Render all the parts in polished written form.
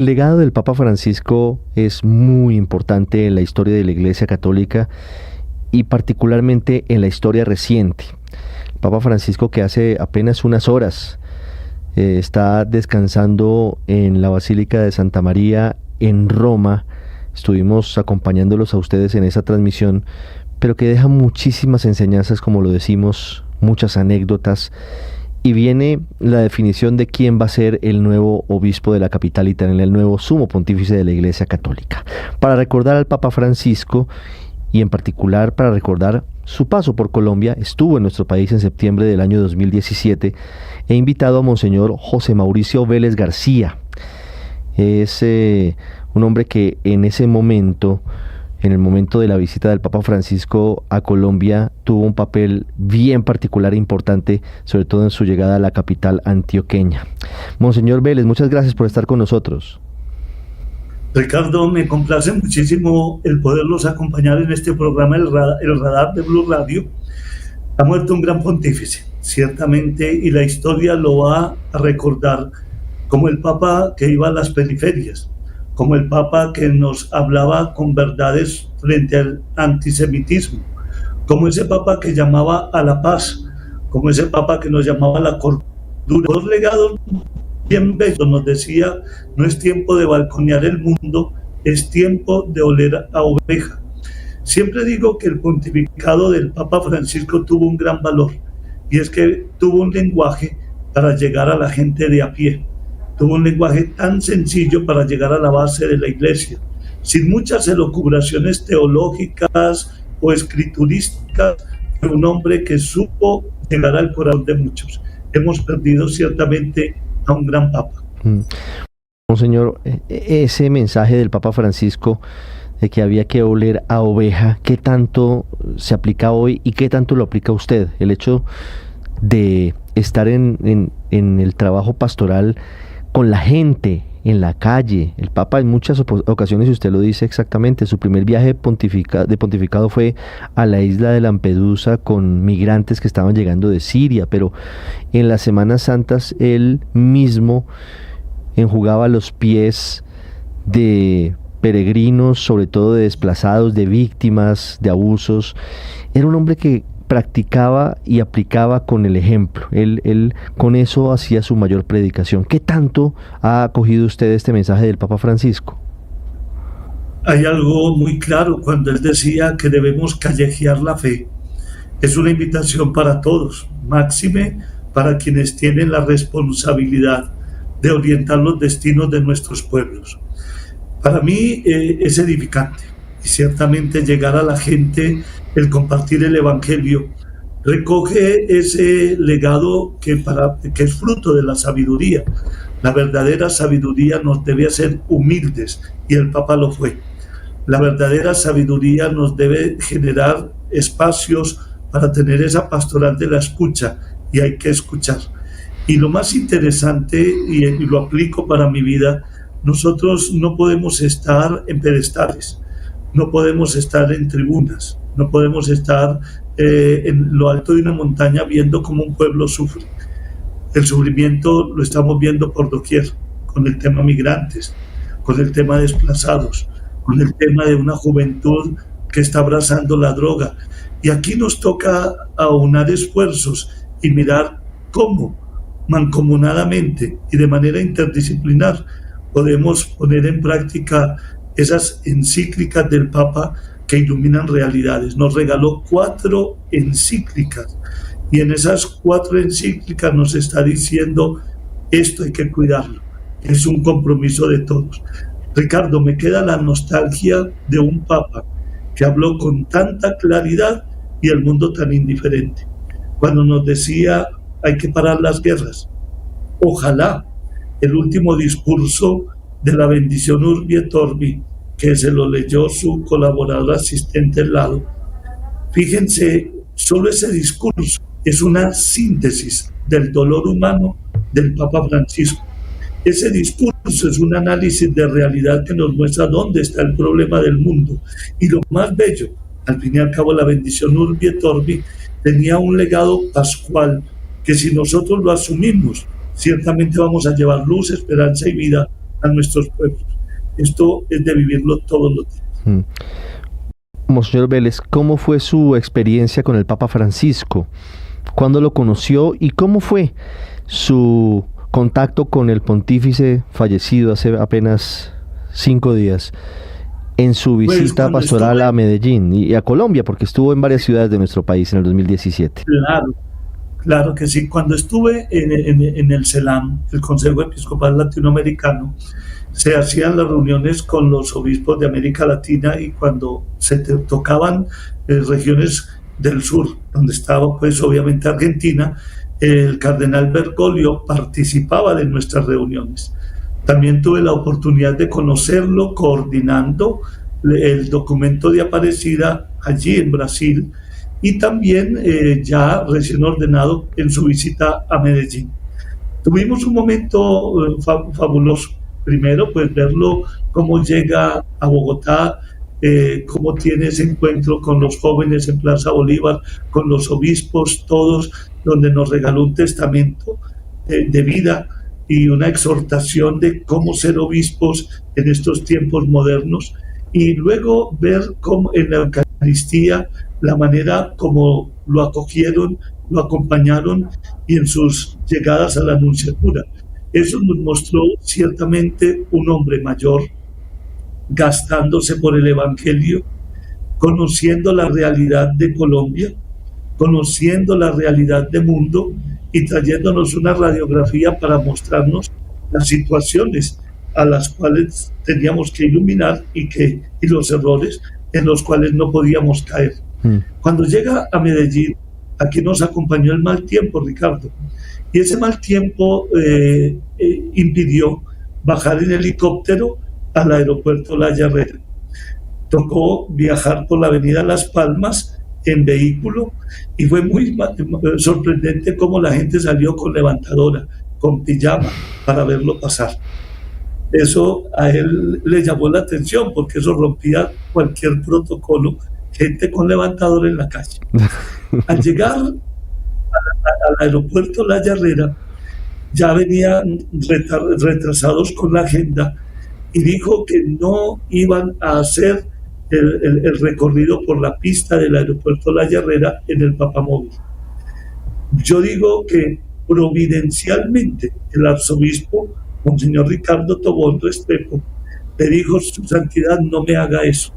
El legado del Papa Francisco es muy importante en la historia de la Iglesia Católica y particularmente en la historia reciente. El Papa Francisco, que hace apenas unas horas está descansando en la Basílica de Santa María en Roma. Estuvimos acompañándolos a ustedes en esa transmisión, pero que deja muchísimas enseñanzas, como lo decimos, muchas anécdotas. Y viene la definición de quién va a ser el nuevo obispo de la capital italiana, el nuevo sumo pontífice de la Iglesia Católica. Para recordar al Papa Francisco y en particular para recordar su paso por Colombia, estuvo en nuestro país en septiembre del año 2017, he invitado a Monseñor José Mauricio Vélez García. Es un hombre que en ese momento, en el momento de la visita del Papa Francisco a Colombia, tuvo un papel bien particular e importante, sobre todo en su llegada a la capital antioqueña. Monseñor Vélez, muchas gracias por estar con nosotros. Ricardo, me complace muchísimo el poderlos acompañar en este programa, el Radar de Blue Radio. Ha muerto un gran pontífice, ciertamente, y la historia lo va a recordar como el Papa que iba a las periferias, como el Papa que nos hablaba con verdades frente al antisemitismo, como ese Papa que llamaba a la paz, como ese Papa que nos llamaba a la cordura. Dos legados bien bello, nos decía: no es tiempo de balconear el mundo, es tiempo de oler a oveja. Siempre digo que el pontificado del Papa Francisco tuvo un gran valor, y es que tuvo un lenguaje para llegar a la gente de a pie, tuvo un lenguaje tan sencillo para llegar a la base de la Iglesia, sin muchas elucubraciones teológicas o escriturísticas. Fue un hombre que supo llegar al corazón de muchos. Hemos perdido ciertamente a un gran Papa. Monseñor, ese mensaje del Papa Francisco de que había que oler a oveja, ¿qué tanto se aplica hoy y qué tanto lo aplica usted? El hecho de estar en el trabajo pastoral con la gente, en la calle. El Papa en muchas ocasiones, y usted lo dice exactamente, su primer viaje de pontificado fue a la isla de Lampedusa con migrantes que estaban llegando de Siria, pero en las Semanas Santas él mismo enjugaba los pies de peregrinos, sobre todo de desplazados, de víctimas, de abusos. Era un hombre que practicaba y aplicaba con el ejemplo. Él con eso hacía su mayor predicación. ¿Qué tanto ha acogido usted este mensaje del Papa Francisco? Hay algo muy claro cuando él decía que debemos callejear la fe. Es una invitación para todos, máxime para quienes tienen la responsabilidad de orientar los destinos de nuestros pueblos. Para mí es edificante, y ciertamente llegar a la gente, el compartir el Evangelio, recoge ese legado que es fruto de la sabiduría. La verdadera sabiduría nos debe hacer humildes, y el Papa lo fue. La verdadera sabiduría nos debe generar espacios para tener esa pastoral de la escucha, y hay que escuchar. Y lo más interesante, y lo aplico para mi vida, nosotros no podemos estar en pedestales, no podemos estar en tribunas, no podemos estar en lo alto de una montaña viendo cómo un pueblo sufre. El sufrimiento lo estamos viendo por doquier, con el tema migrantes, con el tema desplazados, con el tema de una juventud que está abrazando la droga. Y aquí nos toca aunar esfuerzos y mirar cómo mancomunadamente y de manera interdisciplinar podemos poner en práctica esas encíclicas del Papa que iluminan realidades. Nos regaló 4 encíclicas, y en esas 4 encíclicas nos está diciendo: esto hay que cuidarlo, es un compromiso de todos. Ricardo, me queda la nostalgia de un Papa que habló con tanta claridad y el mundo tan indiferente. Cuando nos decía: hay que parar las guerras. Ojalá el último discurso de la bendición Urbi et Orbi, que se lo leyó su colaborador asistente al lado, fíjense, solo ese discurso es una síntesis del dolor humano del Papa Francisco. Ese discurso es un análisis de realidad que nos muestra dónde está el problema del mundo. Y lo más bello, al fin y al cabo, la bendición Urbi et Orbi tenía un legado pascual que, si nosotros lo asumimos, ciertamente vamos a llevar luz, esperanza y vida a nuestros pueblos. Esto es de vivirlo todos los días. Monseñor Vélez, ¿cómo fue su experiencia con el Papa Francisco? ¿Cuándo lo conoció y cómo fue su contacto con el pontífice fallecido hace apenas 5 días en su visita pastoral a Medellín y a Colombia, porque estuvo en varias ciudades de nuestro país en el 2017? Claro que sí. Cuando estuve en el CELAM, el Consejo Episcopal Latinoamericano, se hacían las reuniones con los obispos de América Latina, y cuando se tocaban regiones del sur, donde estaba pues obviamente Argentina, el cardenal Bergoglio participaba de nuestras reuniones. También tuve la oportunidad de conocerlo coordinando el documento de Aparecida allí en Brasil, y también ya recién ordenado en su visita a Medellín. Tuvimos un momento fabuloso. Primero, pues verlo cómo llega a Bogotá, cómo tiene ese encuentro con los jóvenes en Plaza Bolívar, con los obispos todos, donde nos regaló un testamento de vida y una exhortación de cómo ser obispos en estos tiempos modernos, y luego ver cómo en la Eucaristía la manera como lo acogieron, lo acompañaron, y en sus llegadas a la Nunciatura. Eso nos mostró ciertamente un hombre mayor, gastándose por el Evangelio, conociendo la realidad de Colombia, conociendo la realidad del mundo, y trayéndonos una radiografía para mostrarnos las situaciones a las cuales teníamos que iluminar y los errores en los cuales no podíamos caer. Cuando llega a Medellín, aquí nos acompañó el mal tiempo, Ricardo, y ese mal tiempo impidió bajar en helicóptero al aeropuerto La Herrera. Tocó viajar por la avenida Las Palmas en vehículo, y fue muy sorprendente cómo la gente salió con levantadora, con pijama, para verlo pasar. Eso a él le llamó la atención, porque eso rompía cualquier protocolo, gente con levantadora en la calle. Al llegar al aeropuerto La Herrera, ya venían retrasados con la agenda, y dijo que no iban a hacer el recorrido por la pista del aeropuerto La Herrera en el Papamóvil. Yo digo que providencialmente el arzobispo, Monseñor Ricardo Tobón Restrepo, le dijo: Su Santidad, no me haga eso.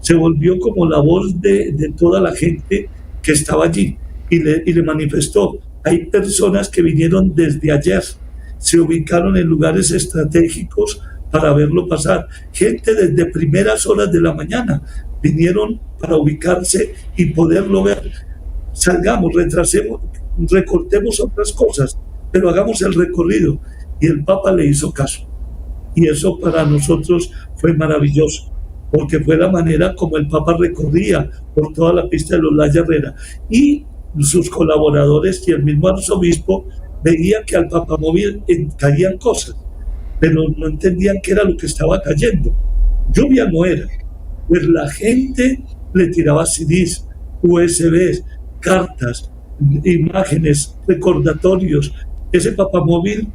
Se volvió como la voz de toda la gente que estaba allí, y le manifestó: hay personas que vinieron desde ayer, se ubicaron en lugares estratégicos para verlo pasar. Gente desde primeras horas de la mañana vinieron para ubicarse y poderlo ver. Salgamos, retrasemos, recortemos otras cosas, pero hagamos el recorrido. Y el Papa le hizo caso. Y eso para nosotros fue maravilloso, porque fue la manera como el Papa recorría por toda la pista de los La Herrera, y sus colaboradores y el mismo arzobispo veían que al Papamóvil caían cosas, pero no entendían qué era lo que estaba cayendo. Lluvia no era, pues la gente le tiraba CDs, USBs, cartas, imágenes, recordatorios. Ese Papamóvil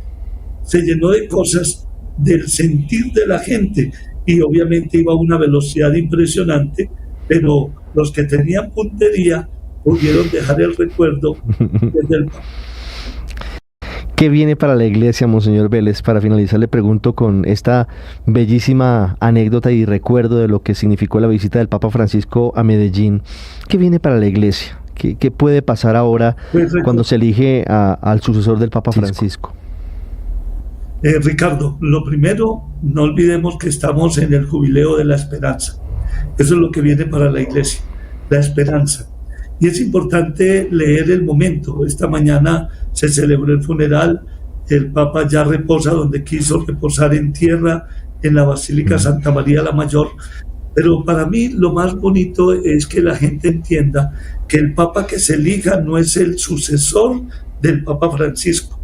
se llenó de cosas del sentir de la gente, y obviamente iba a una velocidad impresionante, pero los que tenían puntería pudieron dejar el recuerdo desde el Papa. ¿Qué viene para la Iglesia, Monseñor Vélez? Para finalizar, le pregunto con esta bellísima anécdota y recuerdo de lo que significó la visita del Papa Francisco a Medellín. ¿Qué viene para la Iglesia? ¿Qué puede pasar ahora cuando se elige al sucesor del Papa Francisco? Ricardo, lo primero, no olvidemos que estamos en el jubileo de la esperanza. Eso es lo que viene para la Iglesia, la esperanza. Y es importante leer el momento. Esta mañana se celebró el funeral, el Papa ya reposa donde quiso reposar, en tierra, en la Basílica Santa María la Mayor. Pero para mí lo más bonito es que la gente entienda que el Papa que se elija no es el sucesor del Papa Francisco.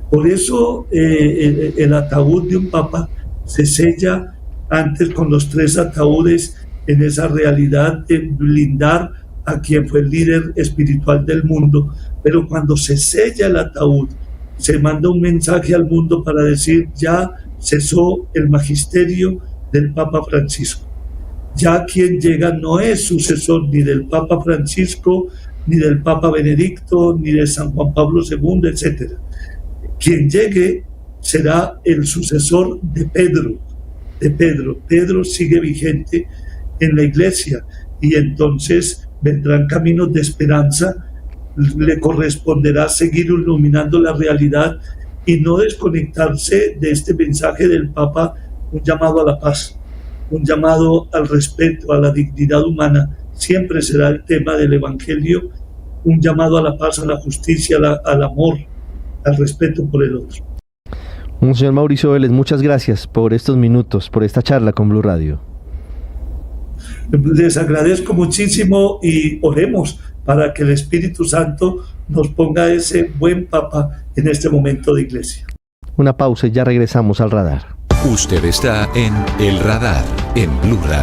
Por eso el ataúd de un Papa se sella antes con los 3 ataúdes, en esa realidad de blindar a quien fue el líder espiritual del mundo. Pero cuando se sella el ataúd, se manda un mensaje al mundo para decir: ya cesó el magisterio del Papa Francisco. Ya quien llega no es sucesor ni del Papa Francisco, ni del Papa Benedicto, ni de San Juan Pablo II, etc. Quien llegue será el sucesor de Pedro. Pedro sigue vigente en la Iglesia, y entonces vendrán caminos de esperanza. Le corresponderá seguir iluminando la realidad y no desconectarse de este mensaje del Papa, un llamado a la paz, un llamado al respeto, a la dignidad humana. Siempre será el tema del Evangelio, un llamado a la paz, a la justicia, al amor, al respeto por el otro. Monseñor Mauricio Vélez, muchas gracias por estos minutos, por esta charla con Blue Radio. Les agradezco muchísimo y oremos para que el Espíritu Santo nos ponga ese buen Papa en este momento de Iglesia. Una pausa y ya regresamos al radar. Usted está en El Radar, en Blue Radio.